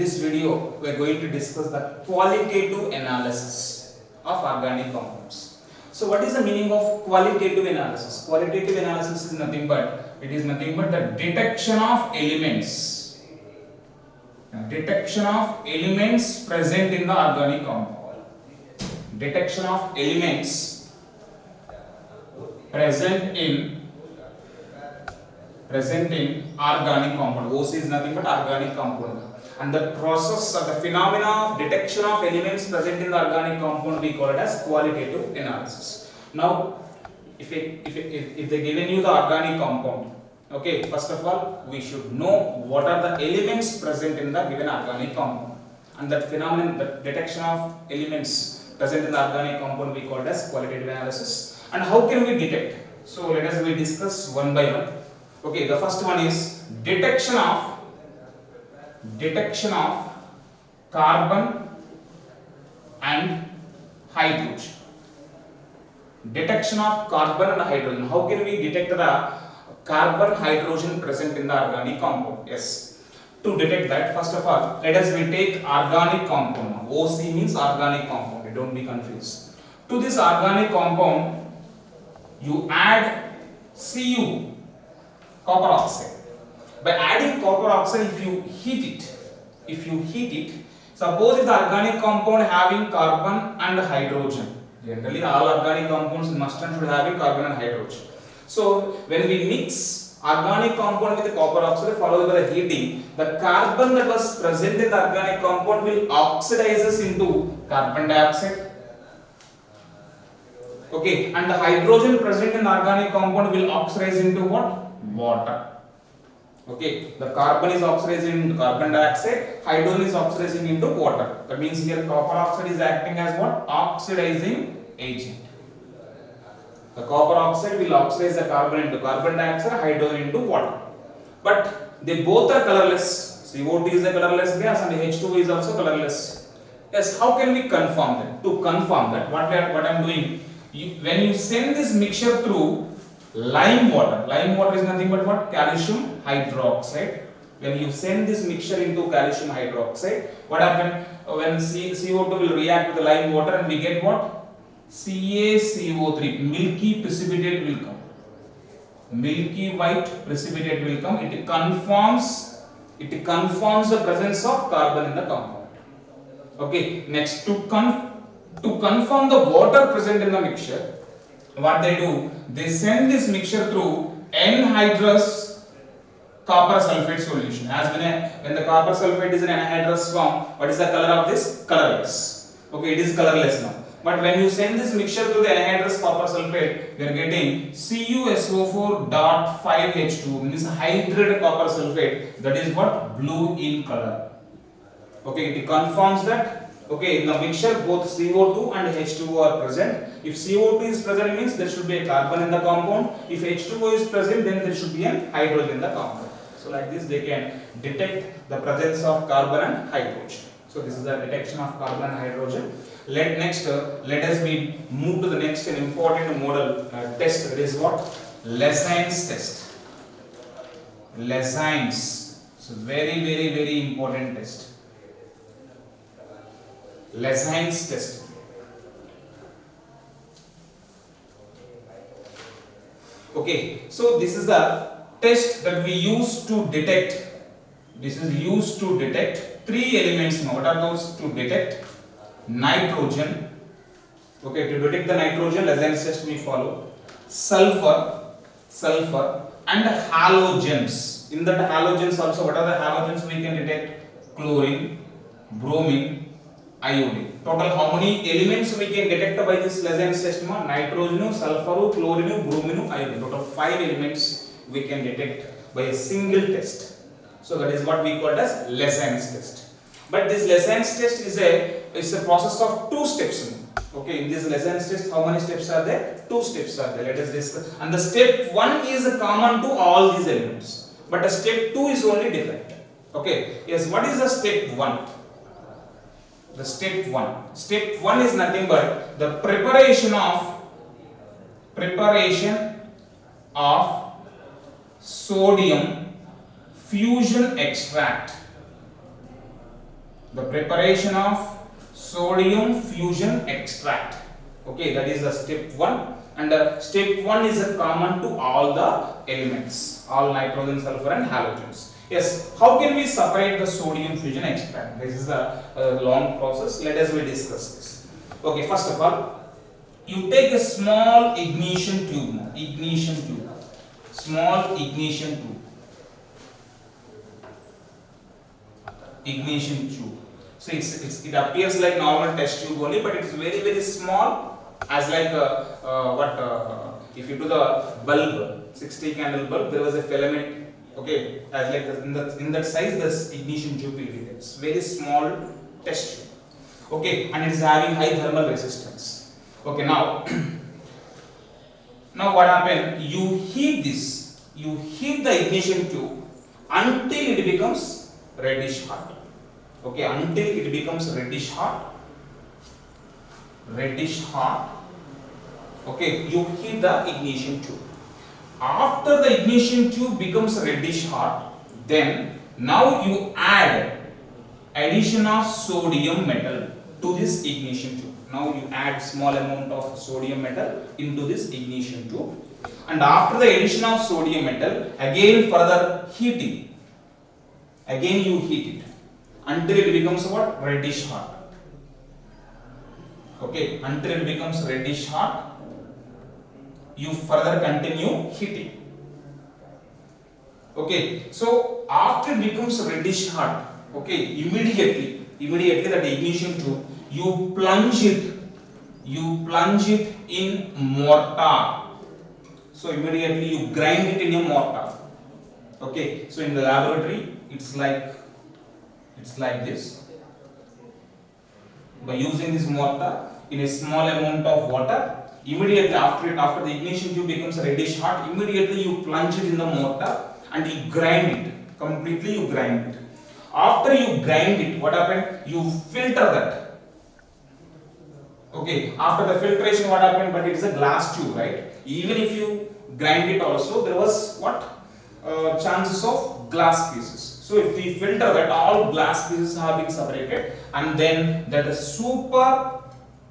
this video we are going to discuss the qualitative analysis of organic compounds. So what is the meaning of qualitative analysis? Qualitative analysis is nothing but the detection of elements. Detection of elements present in the organic compound. Detection of elements present in organic compound. OC is nothing but organic compound. And the process of the phenomena of detection of elements present in the organic compound we call it as qualitative analysis. Now, if they given you the organic compound, okay, first of all we should know what are the elements present in the given organic compound, and that phenomenon, the detection of elements present in the organic compound we call it as qualitative analysis. And how can we detect? So let us discuss one by one. Okay, the first one is detection of carbon and hydrogen. Detection of carbon and hydrogen. How can we detect the carbon hydrogen present in the organic compound? Yes. To detect that, first of all, let us take organic compound. OC means organic compound. Don't be confused. To this organic compound, you add Cu, copper oxide. By adding copper oxide, if you heat it, suppose if the organic compound having carbon and hydrogen. Generally, all organic compounds must and should have carbon and hydrogen. So, when we mix organic compound with the copper oxide followed by the heating, the carbon that was present in the organic compound will oxidizes into carbon dioxide. Okay, and the hydrogen present in the organic compound will oxidize into what? Water. Okay, the carbon is oxidizing into carbon dioxide, hydrogen is oxidizing into water. That means here copper oxide is acting as what? Oxidizing agent. The copper oxide will oxidize the carbon into carbon dioxide, hydrogen into water. But they both are colorless. CO2 is a colorless gas and H2O is also colorless. Yes, how can we confirm that? To confirm that, what I am doing, when you send this mixture through lime water is nothing but what? Calcium hydroxide. When you send this mixture into calcium hydroxide, what happens? When CO2 will react with the lime water and we get what? CaCO3, milky precipitate will come. Milky white precipitate will come. It confirms the presence of carbon in the compound. Okay, next to confirm the water present in the mixture, what they do, they send this mixture through anhydrous copper sulfate solution. As when the copper sulfate is in anhydrous form, what is the color of this? Colorless. Okay, it is colorless now. But when you send this mixture through the anhydrous copper sulfate, we are getting CuSO4.5H2, means hydrated copper sulfate. That is what? Blue in color. Okay, it confirms that. Okay, in the mixture both CO2 and H2O are present. If CO2 is present, means there should be a carbon in the compound. If H2O is present, then there should be a hydrogen in the compound. So like this they can detect the presence of carbon and hydrogen. So this is the detection of carbon and hydrogen. Let us move to the next important model test. That is what? Lessons test. Lessons. So very important test. Lessons test. Okay, so this is the test that we use to detect. This is used to detect three elements. Now, what are those? To detect nitrogen. Okay, to detect the nitrogen, Lessons test we follow. Sulfur, and halogens. In that halogens also, what are the halogens we can detect? Chlorine, bromine, iodine. Total how many elements we can detect by this Lessons test? Nitrogen, sulfur, chlorine, bromine, iodine. Total 5 elements we can detect by a single test. So that is what we call as Lessons test. But this Lessons test is a process of 2 steps. Okay, in this Lessons test, how many steps are there? 2 steps are there. Let us discuss. And the step 1 is common to all these elements, but the step 2 is only different. Okay, yes. What is the step 1? The step 1. Step 1 is nothing but the preparation of sodium fusion extract. The preparation of sodium fusion extract. Okay, that is the step 1, and step 1 is common to all the elements, all nitrogen, sulfur and halogens. Yes, how can we separate the sodium fusion extract? This is a long process. Let us discuss this. Okay, first of all, you take a small ignition tube, small ignition tube. So it appears like normal test tube only, but it is very very small, as like if you do the bulb, 60 candle bulb, there was a filament. Okay, as like in that size, this ignition tube will be there. It's very small test tube. Okay, and it is having high thermal resistance. Okay, now what happened? You heat the ignition tube until it becomes reddish hot. Okay, until it becomes reddish hot. Okay, you heat the ignition tube. After the ignition tube becomes reddish hot, then now you add addition of sodium metal to this ignition tube. Now you add small amount of sodium metal into this ignition tube, and after the addition of sodium metal, again further heating. Again you heat it until it becomes what? Reddish hot. Okay, until it becomes reddish hot, you further continue heating. Okay, so after it becomes reddish hot, okay, immediately that ignition tube, you plunge it in mortar. So immediately you grind it in a mortar. Okay, so in the laboratory it's like this. By using this mortar in a small amount of water, immediately after the ignition tube becomes reddish hot, immediately you plunge it in the mortar and you grind it completely. You grind it. After you grind it, what happened? You filter that. Okay, after the filtration, what happened? But it is a glass tube, right? Even if you grind it also, there was what? Chances of glass pieces. So if we filter that, all glass pieces have been separated, and then that super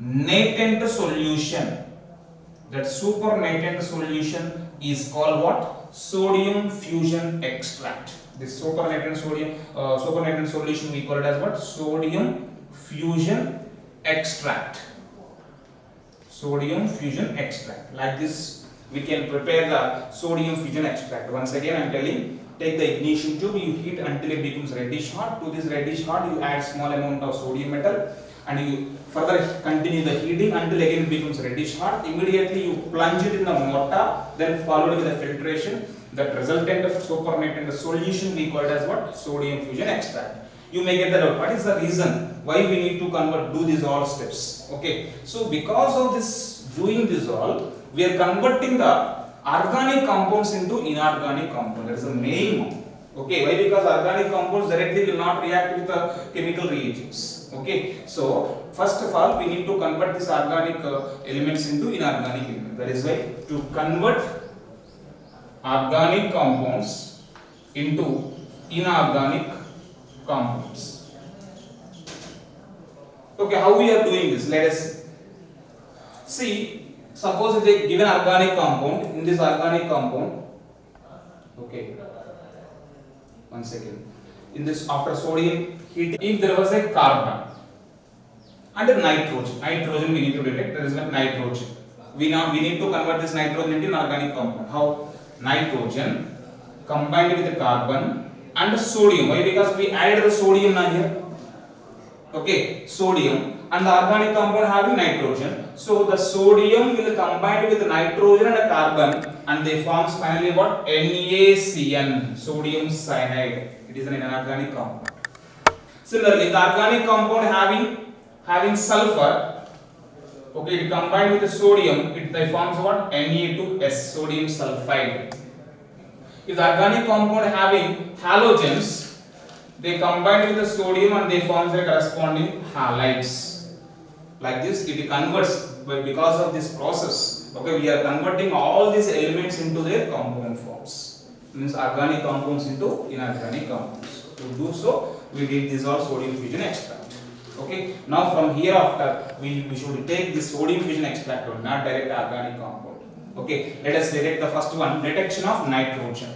natant solution. That supernatant solution is called what? Sodium fusion extract. This supernatant solution we call it as what? Sodium fusion extract. Sodium fusion extract. Like this, we can prepare the sodium fusion extract. Once again, I am telling. Take the ignition tube, you heat until it becomes reddish hot. To this reddish hot, you add small amount of sodium metal, and you further continue the heating until again it becomes reddish hot. Immediately you plunge it in the mortar, then followed with the filtration. That resultant of supernatant solution we call it as what? Sodium fusion extract. You may get that out. What is the reason why we need to do these all steps? Okay, so because of this, doing this all, we are converting the organic compounds into inorganic compounds. That is the main one. Okay, why? Because organic compounds directly will not react with the chemical reagents. Okay, so first of all, we need to convert these organic elements into inorganic elements. That is why, to convert organic compounds into inorganic compounds. Okay, how we are doing this? Let us see. Suppose they given organic compound. In this organic compound, okay, one second. In this, after sodium heat, if there was a carbon and a nitrogen we need to detect. There is a nitrogen. We need to convert this nitrogen into an organic compound. How? Nitrogen combined with the carbon and sodium. Why? Because we added the sodium now here. Okay, sodium. And the organic compound having nitrogen, so the sodium will combine with the nitrogen and a carbon, and they forms finally what? NaCN, sodium cyanide. It is an inorganic compound. Similarly, the organic compound having sulfur, okay, it combined with the sodium, they forms what? Na2S, sodium sulfide. If the organic compound having halogens, they combine with the sodium and they form the corresponding halides. Like this, it converts because of this process. Okay, we are converting all these elements into their compound forms. Means organic compounds into inorganic compounds. To do so, we did this all sodium fusion extract. Okay, now from here after we should take this sodium fusion extract only, not direct organic compound. Okay, let us detect the first one, detection of nitrogen.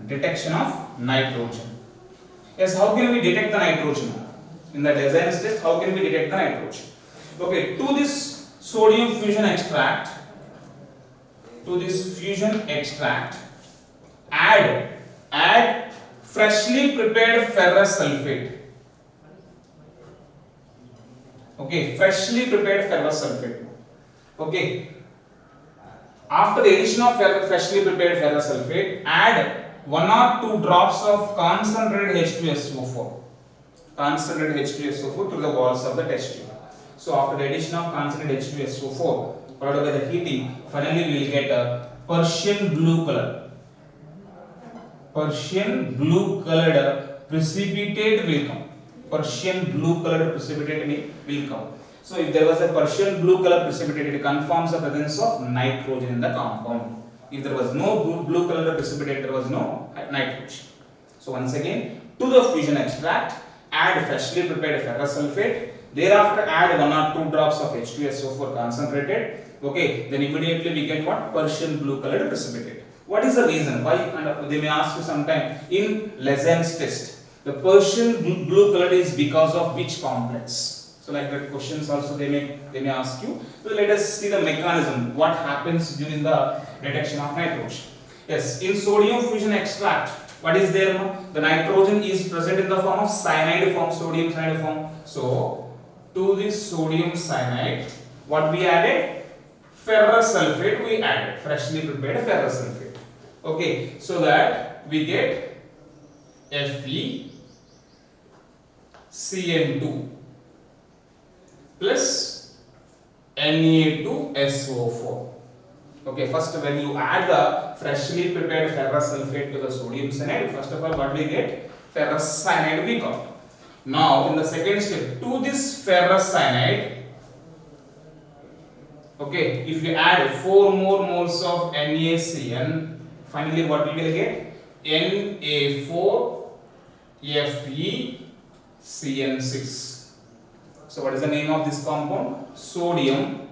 Detection of nitrogen. Yes, how can we detect the nitrogen? In the design test, how can we detect the nitrogen? Okay, to this sodium fusion extract, add freshly prepared ferrous sulfate. Okay, freshly prepared ferrous sulfate. Okay, after the addition of freshly prepared ferrous sulfate, add 1 or 2 drops of concentrated H2SO4. Concentrated H2SO4 to the walls of the test tube. So after the addition of concentrated H2SO4 followed by the heating, finally we will get a Persian blue color. Persian blue colored precipitate will come. Persian blue colored precipitate will come. So if there was a Persian blue color precipitate, it confirms the presence of nitrogen in the compound. If there was no blue color precipitate, there was no nitrogen. So once again, to the fusion extract, add freshly prepared ferrous sulfate. Thereafter, add 1 or 2 drops of H2SO4 concentrated. Okay, then immediately we get what? Persian blue colored precipitate. What is the reason? Why? And they may ask you sometime in Lezen's test. The Persian blue colored is because of which complex? So like that questions also they may ask you. So let us see the mechanism. What happens during the detection of nitrogen? Yes, in sodium fusion extract, what is there? The nitrogen is present in the form of cyanide form, sodium cyanide form. So to this sodium cyanide, what we added? Ferrous sulfate we added, freshly prepared ferrous sulfate. Okay, so that we get FeCN2 plus Na2SO4. Okay, first when you add the freshly prepared ferrous sulfate to the sodium cyanide, first of all what we get? Ferrous cyanide we got. Now in the second step, to this ferrous cyanide, okay, if you add 4 more moles of NaCN, finally what we will get? Na4FeCN6. So what is the name of this compound? Sodium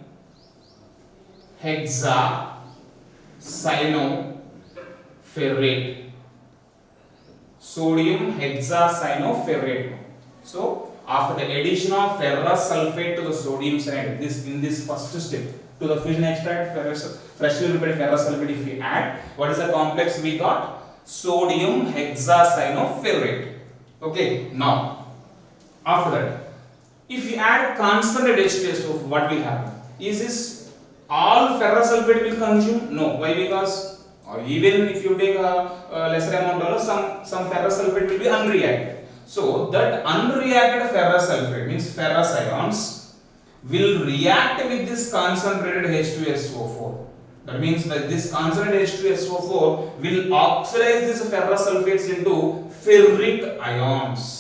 hexacyanoferrate. Sodium hexacyanoferrate. So after the addition of ferrous sulfate to the sodium cyanide, in this first step, to the fusion extract freshly prepared ferrous sulfate, if we add, what is the complex we got? Sodium hexacyanoferrate. Okay, now after that, if we add concentrated H2SO4, what will happen? Is this all ferrous sulfate will consume? No. Why? Because even if you take a lesser amount of some ferrous sulfate will be unreacted. So that unreacted ferrous sulfate means ferrous ions will react with this concentrated H2SO4. That means that this concentrated H2SO4 will oxidize these ferrous sulfates into ferric ions.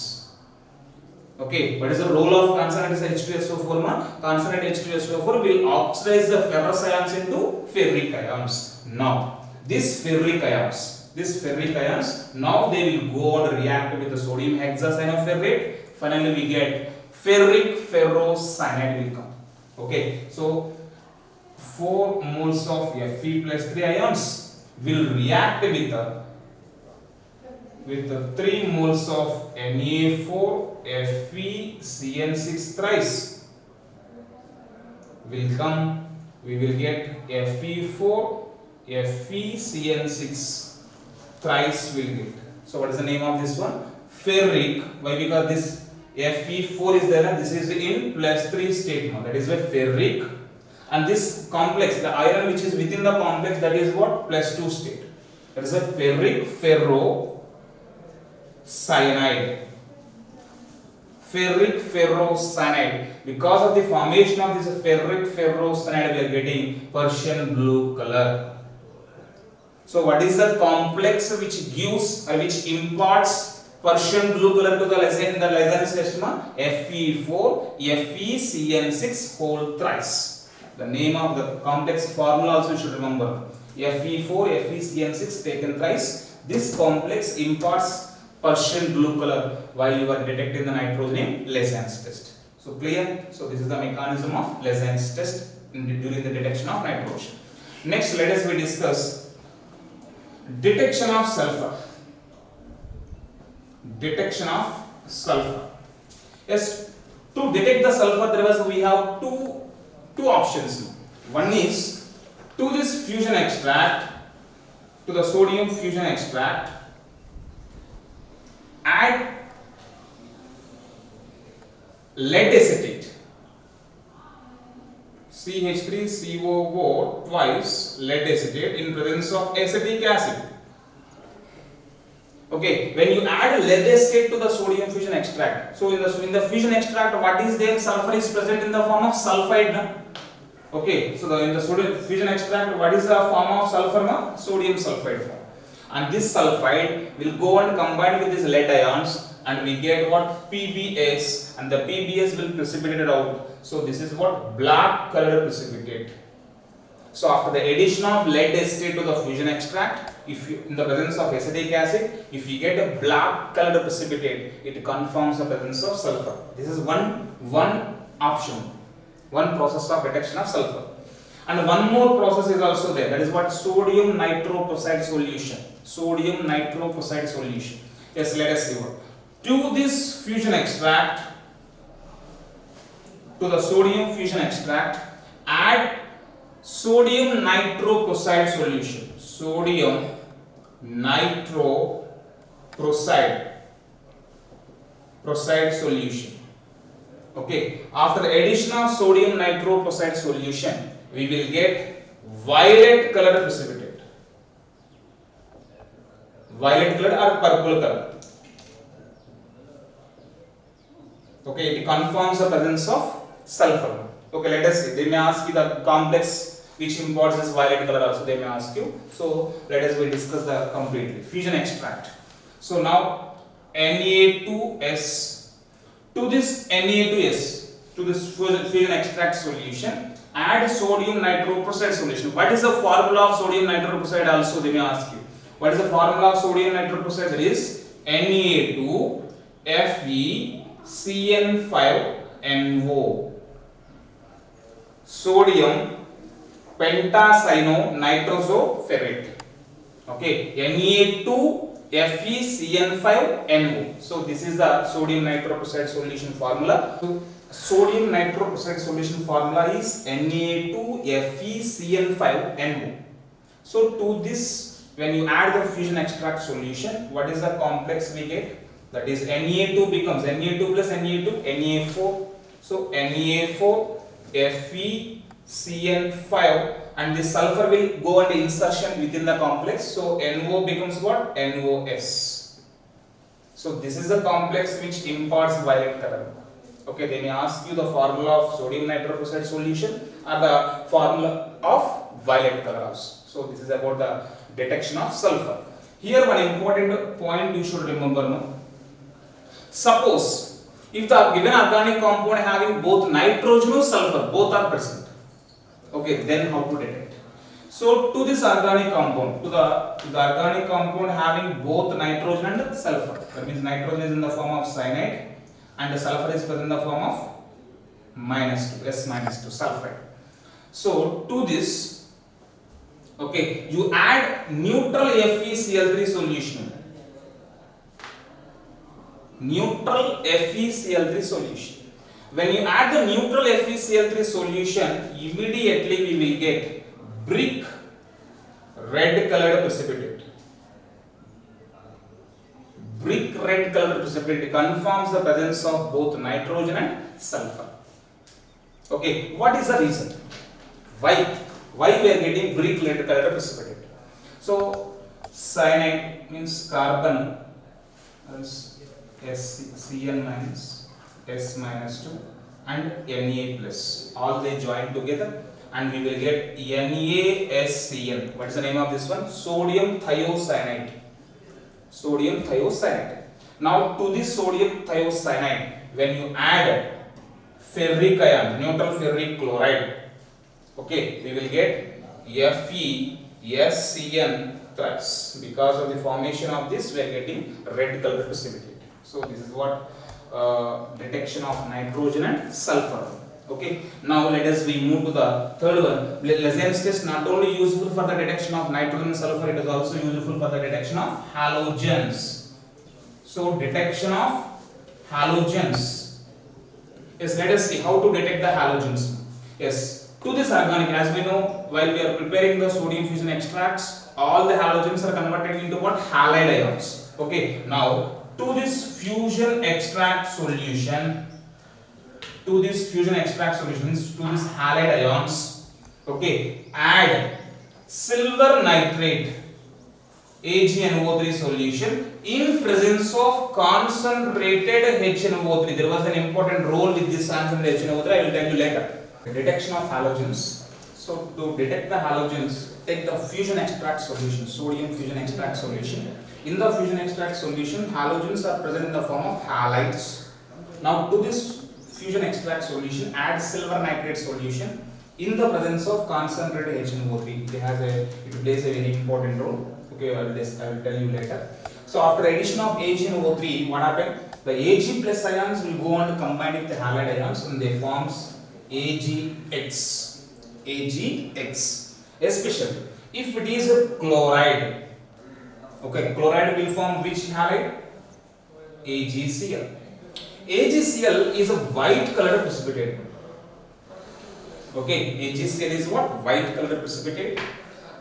Okay, what is the role of concentrated H2SO4? Concentrated H2SO4 will oxidize the ferrous ions into ferric ions. Now, these ferric ions, now they will go and react with the sodium hexacyanoferrate. Finally, we get ferric ferrocyanide will come. Okay, so 4 moles of Fe plus 3 ions will react with the 3 moles of Na4FeCN6 thrice will come. We will get Fe4FeCN6 thrice will get. So what is the name of this one? Ferric. Why? Because this Fe4 is there and this is in plus 3 state now. That is why ferric. And this complex, the iron which is within the complex, that is what? Plus 2 state. That is a ferric ferrocyanide. Ferric ferrocyanide. Because of the formation of this ferric ferrocyanide, we are getting Persian blue color. So what is the complex which gives or which imparts Persian blue color to the Lezen test? Fe4FeCN6 whole thrice. The name of the complex formula also you should remember. Fe4FeCN6 taken thrice. This complex imparts Persian blue color while you are detecting the nitrogen in Lasson's test. So clear? So this is the mechanism of Lasson's test during the detection of nitrogen. Next, let us discuss detection of sulfur. Detection of sulfur. Yes, to detect the sulfur, we have two options. One is to this fusion extract, to the sodium fusion extract, add lead acetate, CH3COO twice lead acetate in presence of acetic acid. Okay, when you add lead acetate to the sodium fusion extract, so in the fusion extract, what is there? Sulfur is present in the form of sulfide. Na? Okay, so in the sodium fusion extract, what is the form of sulfur? Na? Sodium sulfide form. And this sulfide will go and combine with these lead ions, and we get what? PBS, and the PBS will precipitate out. So this is what? Black colored precipitate. So after the addition of lead acetate to the fusion extract, if you, in the presence of acetic acid, if you get a black colored precipitate, it confirms the presence of sulfur. This is one option, one process of detection of sulfur. And one more process is also there, that is what? Sodium nitroprusside solution. Sodium nitroprusside solution. Yes, let us see what. To this fusion extract, to the sodium fusion extract, add sodium nitroprusside solution. Sodium nitroprusside solution. Okay, after the addition of sodium nitroprusside solution, we will get violet colored precipitate. Violet color or purple color. Okay, it confirms the presence of sulfur. Okay, let us see. They may ask you the complex which imparts this violet color also, they may ask you. So let us discuss the completely. Fusion extract. So now Na2S, to this Na2S, to this fusion extract solution, add sodium nitroprusside solution. What is the formula of sodium nitroprusside also, they may ask you. What is the formula of sodium nitroprusside? That is Na2FeCN5NO. Sodium pentacyano-nitrosoferrate. Okay, Na2FeCN5NO. So this is the sodium nitroprusside solution formula. So sodium nitroprusside solution formula is Na2FeCN5NO. So to this, when you add the fusion extract solution, what is the complex we get? That is Na2 becomes Na2 plus Na2, Na4. So Na4 FeCN5, and this sulfur will go under insertion within the complex. So NO becomes what? NOS. So this is the complex which imparts violet color. Okay, they may ask you the formula of sodium nitroprusside solution or the formula of violet color also. So this is about the detection of sulfur. Here one important point you should remember. No? Suppose if the given organic compound having both nitrogen or sulfur, both are present. Okay, then how to detect? So to this organic compound, to the organic compound having both nitrogen and sulfur, that means nitrogen is in the form of cyanide and the sulfur is present in the form of -2, S-2 sulfide. So to this, okay, you add neutral FeCl3 solution. Neutral FeCl3 solution. When you add the neutral FeCl3 solution, immediately we will get brick red colored precipitate. Brick red colored precipitate confirms the presence of both nitrogen and sulfur. Okay, what is the reason? Why we are getting brick red colored precipitate? So cyanide means carbon Cn minus S-2 and Na plus, all they join together and we will get NaSCN. What is the name of this one? Sodium thiocyanate. Sodium thiocyanate. Now to this sodium thiocyanate, when you add ferric ion, neutral ferric chloride, okay, we will get FeSCN thrice. Because of the formation of this, we are getting red color precipitate. So this is what detection of nitrogen and sulfur. Okay. Now let us we move to the third one. Lessons test not only useful for the detection of nitrogen and sulfur, it is also useful for the detection of halogens. So detection of halogens. Yes, let us see how to detect the halogens. Yes, to this organic, as we know, while we are preparing the sodium fusion extracts, all the halogens are converted into what? Halide ions. Okay, now to this fusion extract solution, to this halide ions, okay, add silver nitrate AgNO3 solution in presence of concentrated HNO3. There was an important role with this concentrated HNO3. I will tell you later. The detection of halogens. So to detect the halogens, take the fusion extract solution, sodium fusion extract solution. In the fusion extract solution, halogens are present in the form of halides. Now to this fusion extract solution, add silver nitrate solution in the presence of concentrated HNO3. It plays a very important role. Okay, I will tell you later. So after addition of HNO3, what happened? The Ag plus ions will go on to combine with the halide ions and they forms AgX. AgX. Especially if it is a chloride. Okay, chloride will form which halide? AgCl. AgCl is a white colored precipitate. Okay, AgCl is what? White colored precipitate.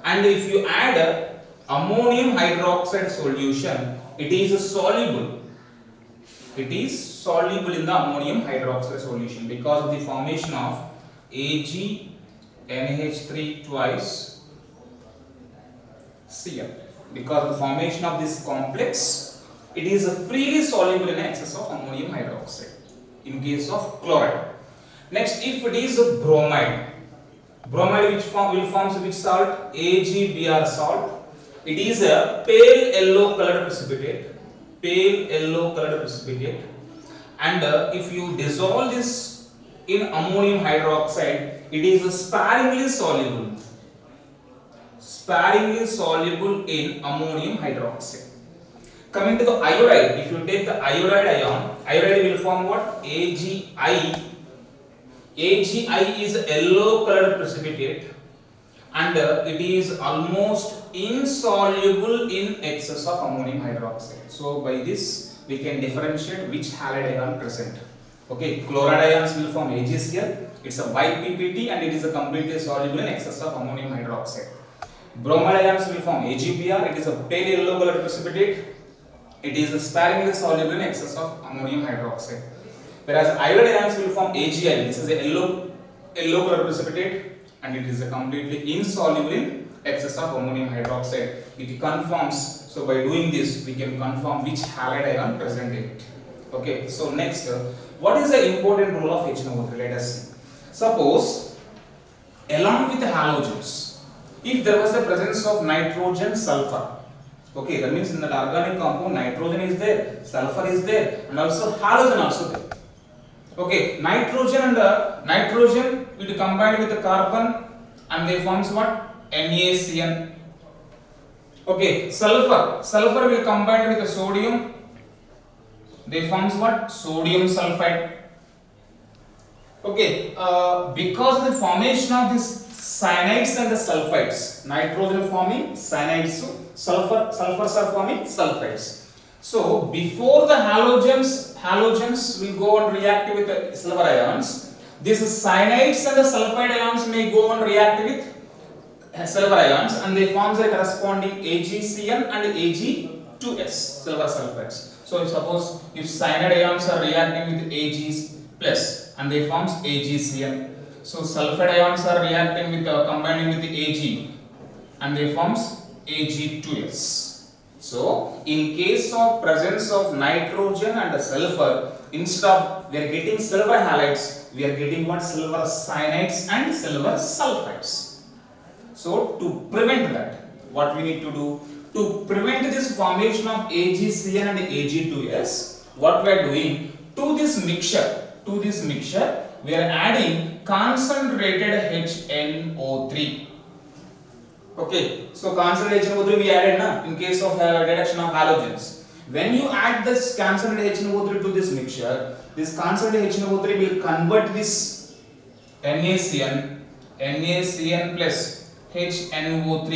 And if you add ammonium hydroxide solution, it is soluble. It is soluble in the ammonium hydroxide solution because of the formation of AgNH3 twice Cl. Because of the formation of this complex, it is freely soluble in excess of ammonium hydroxide in case of chloride. Next, if it is a bromide, will form which salt? AgBr salt. It is a pale yellow colored precipitate. And if you dissolve this in ammonium hydroxide, it is sparingly soluble in ammonium hydroxide. Coming to the iodide, if you take the iodide ion, iodide will form what? AgI. AgI is a yellow colored precipitate and it is almost insoluble in excess of ammonium hydroxide. So by this we can differentiate which halide ion present. Okay, chloride ions will form AgCl. It's a bi-PPT and it is a completely soluble in excess of ammonium hydroxide. Bromide ions will form AgBr. It is a pale yellow colored precipitate. It is sparingly soluble in excess of ammonium hydroxide. Whereas iodide ions will form AgI. This is a yellow colored precipitate and it is a completely insoluble in excess of ammonium hydroxide. It conforms. So by doing this, we can confirm which halide ion present in it. Okay. So next, what is the important role of HNO3? Let us see. Suppose, along with the halogens, if there was the presence of nitrogen, sulfur. Okay, that means in that organic compound, nitrogen is there, sulfur is there, and also halogen also there. Okay, nitrogen will combine with the carbon and they forms what? NaCN. Okay, sulfur will combine with the sodium. They forms what? Sodium sulfide. Okay, because of the formation of these cyanides and the sulfides, nitrogen forming cyanides, sulfurs are forming sulfides. So before the halogens will go on react with the silver ions, these cyanides and the sulfide ions may go on react with silver ions and they form the corresponding AgCN and Ag2S, silver sulfides. So suppose if cyanide ions are reacting with Ag plus and they forms AgCN. So sulfide ions are reacting with combining with the Ag and they forms Ag2S. So in case of presence of nitrogen and sulfur, instead of we are getting silver halides, we are getting what? Silver cyanides and silver sulfides. So to prevent that, what we need to do? To prevent this formation of AgCN and Ag2S, what we are doing? To this mixture, we are adding concentrated HNO3. Okay, so concentrated HNO3 we added na in case of reduction of halogens. When you add this concentrated HNO3 to this mixture, this concentrated HNO3 will convert this NaCN plus HNO3.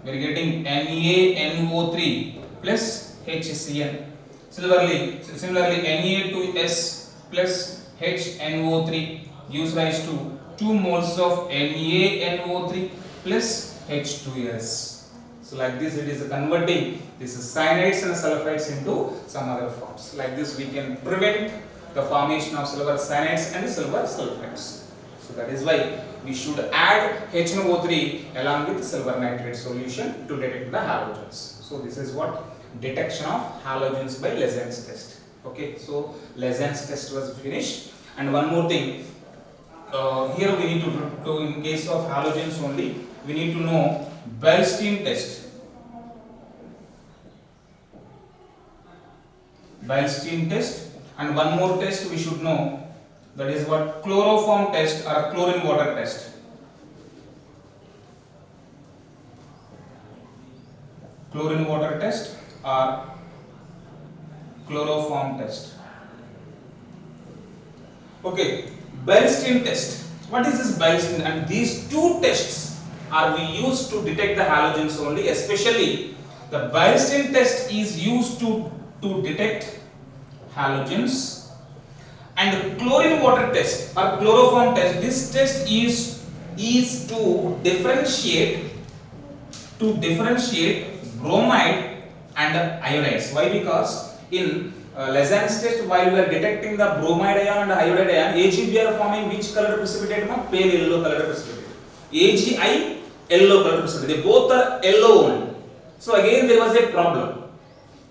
We are getting NaNO3 plus HCN. Similarly Na2S plus HNO3 gives rise to 2 moles of NaNO3 plus H2S. So like this it is converting this cyanides and sulfides into some other forms. Like this we can prevent the formation of silver cyanides and silver sulfides. So that is why we should add HNO3 along with silver nitrate solution to detect the halogens. So this is what detection of halogens by Lezen's test. Okay, so Lezen's test was finished. And one more thing, here we need to in case of halogens only, we need to know Bilstein test. Bilstein test, and one more test we should know, that is what chloroform test or chlorine water test. Chlorine water test or chloroform test. Okay, Bilstein test. What is this Bilstein? And these two tests are we used to detect the halogens only. Especially the Bilstein test is used to detect halogens, and the chlorine water test or chloroform test, this test is to differentiate bromide and iodides. Why? Because in Lezen's test, while we are detecting the bromide ion and iodide ion, AgB are forming which color precipitate? Pale yellow color precipitate. AgI yellow color precipitate. They both are yellow only. So again there was a problem.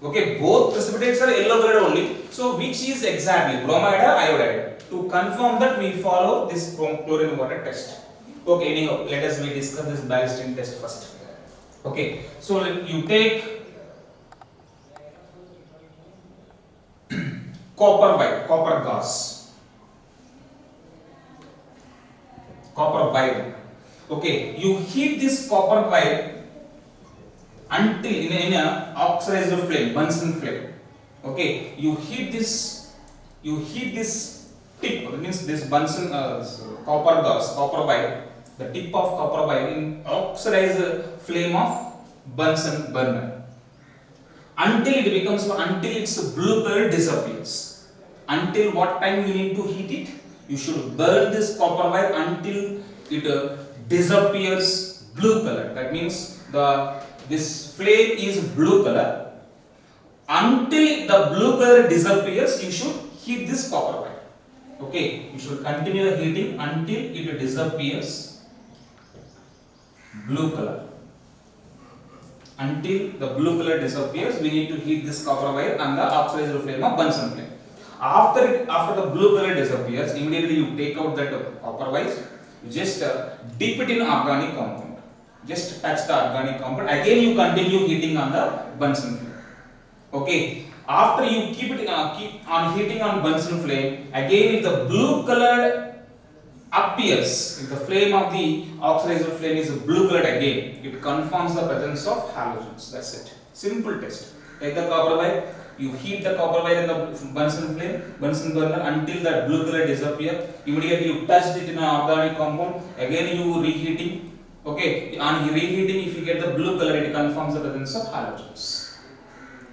Okay, both precipitates are yellow colored only. So which is exactly bromide or iodide? To confirm that, we follow this chlorine water test. Okay, anyhow, let us discuss this Bilstein test first. Okay, so you take copper gas, copper wire. Okay, you heat this copper wire until in a oxidized flame, Bunsen flame. Okay, you heat this tip, that means this Bunsen copper wire, the tip of copper wire in oxidized flame of Bunsen burner until its blue color disappears. Until what time you need to heat it? You should burn this copper wire until it disappears blue color. That means this flame is blue color. Until the blue color disappears, you should heat this copper wire. Okay, you should continue the heating until it disappears blue color. Until the blue color disappears, we need to heat this copper wire on the oxidized flame of Bunsen flame. After the blue color disappears, immediately you take out that copper wire. You just dip it in organic compound. Just touch the organic compound. Again, you continue heating on the Bunsen flame. Okay. After you keep on heating on Bunsen flame, again if the blue color appears, if the flame of the oxidized flame is blue colored again, it confirms the presence of halogens. That's it. Simple test. Take the copper wire, you heat the copper wire in the Bunsen flame, Bunsen burner until that blue color disappears. Immediately you touch it in an organic compound. Again you reheating. Okay, on reheating, if you get the blue color, it confirms the presence of halogens.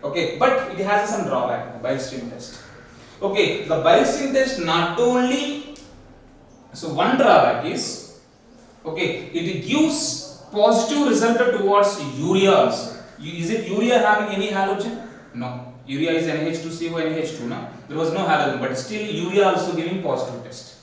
Okay, but it has some drawback. Bilstein test. Okay, the Bilstein test not only. So one drawback is, okay, it gives positive result towards urea also. Is it urea having any halogen? No. Urea is NH2CO, NH2. No? There was no halogen, but still urea also giving positive test.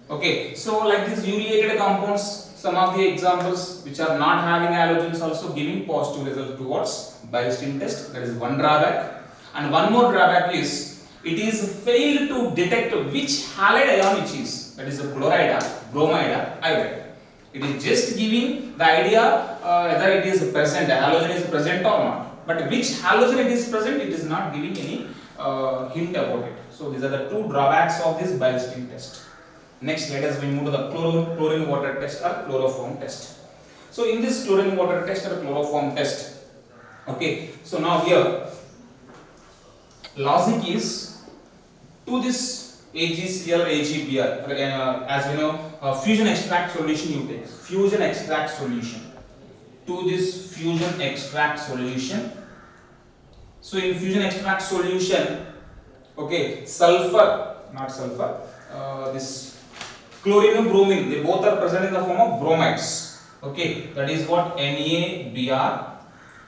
Okay, so like these ureated compounds, some of the examples which are not having halogens also giving positive result towards Bilstein test. That is one drawback. And one more drawback is, it is failed to detect which halide ion it is. That is the chloride, bromide, iodide. It is just giving the idea whether it is present, halogen is present or not. But which halogen it is present, it is not giving any hint about it. So these are the two drawbacks of this Bilstein test. Next, let us move to the chlorine water test or chloroform test. So in this chlorine water test or chloroform test, okay, so now here logic is to this AgCl AgBr, as we know, fusion extract solution you take, fusion extract solution, to this fusion extract solution. So in fusion extract solution, okay, sulfur, not sulfur, this chlorine and bromine, they both are present in the form of bromides. Okay, that is what NaBr,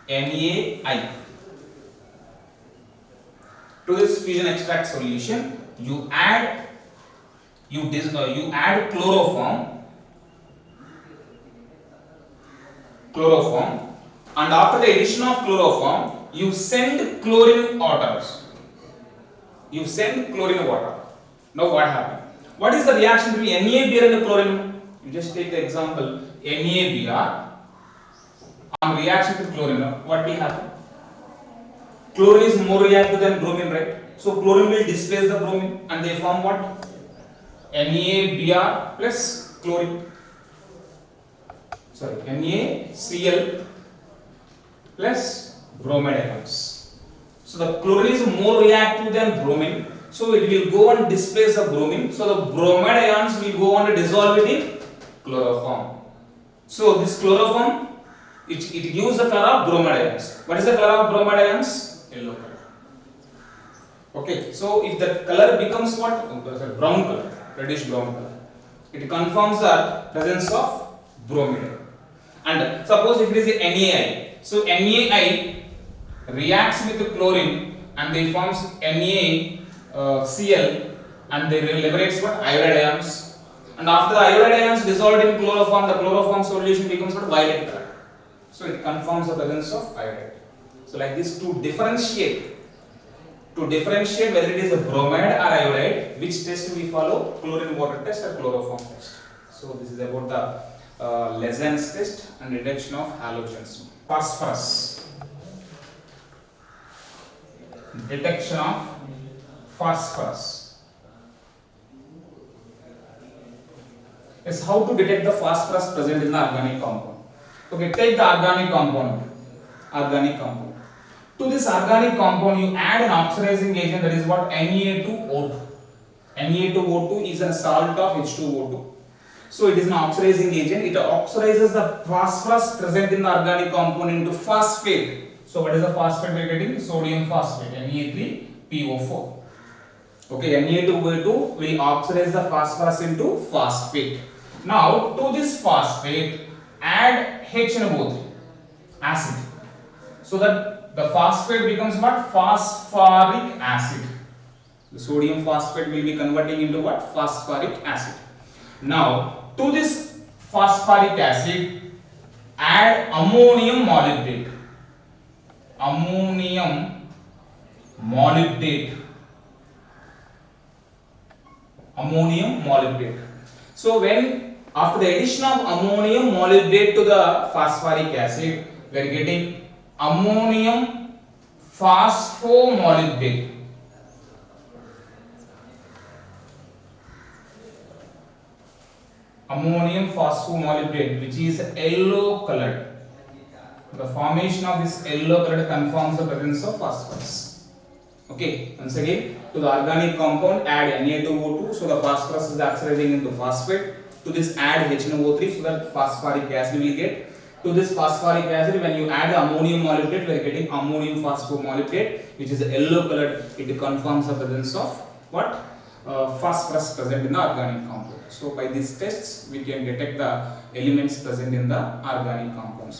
NaI. To this fusion extract solution, you add chloroform, and after the addition of chloroform, you send chlorine waters. You send chlorine water. Now what happened? What is the reaction between NaBr and chlorine? You just take the example NaBr on reaction to chlorine. What will happen? Chlorine is more reactive than bromine, right? So chlorine will displace the bromine and they form what? NaBr plus chlorine. Sorry, NaCl plus bromide ions. So the chlorine is more reactive than bromine, so it will go and displace the bromine. So the bromide ions will go on to dissolve it in chloroform. So this chloroform, it gives the color of bromide ions. What is the color of bromide ions? Yellow color. Okay, so if the color becomes what? Brown color, reddish brown color, it confirms the presence of bromide. And suppose if it is NaI, so NaI reacts with the chlorine and they forms NaCl and they liberates what? Iodide ions. And after the iodide ions dissolved in chloroform, the chloroform solution becomes what? Violet color. So it confirms the presence of iodide. So like this, to differentiate whether it is a bromide or iodide, which test we follow? Chlorine water test or chloroform test. So this is about the Lessons test and detection of halogens. Phosphorus. Detection of phosphorus. Is how to detect the phosphorus present in the organic compound. Okay, take the organic compound. To this organic compound, you add an oxidizing agent, that is what? Na2O2. Na2O2 is a salt of H2O2. So it is an oxidizing agent. It oxidizes the phosphorus present in the organic compound into phosphate. So what is the phosphate we are getting? Sodium phosphate, Na3PO4. Okay, Na2O2 will oxidize the phosphorus into phosphate. Now to this phosphate add HNO3 acid, so that the phosphate becomes what? Phosphoric acid. The sodium phosphate will be converting into what? Phosphoric acid. Now to this phosphoric acid add ammonium molybdate. Ammonium molybdate. So when after the addition of ammonium molybdate to the phosphoric acid, we are getting ammonium phosphomolybdate. Ammonium phosphomolybdate, which is yellow colored. The formation of this yellow colored confirms the presence of phosphorus. Okay, once again, to the organic compound add Na2O2, so the phosphorus is oxidizing into phosphate. To this add HNO3, so that phosphoric acid will get. To this phosphoric acid, when you add ammonium molybdate, we are getting ammonium phosphomolybdate, which is yellow colored. It confirms the presence of what? Phosphorus present in the organic compound. So by these tests, we can detect the elements present in the organic compounds.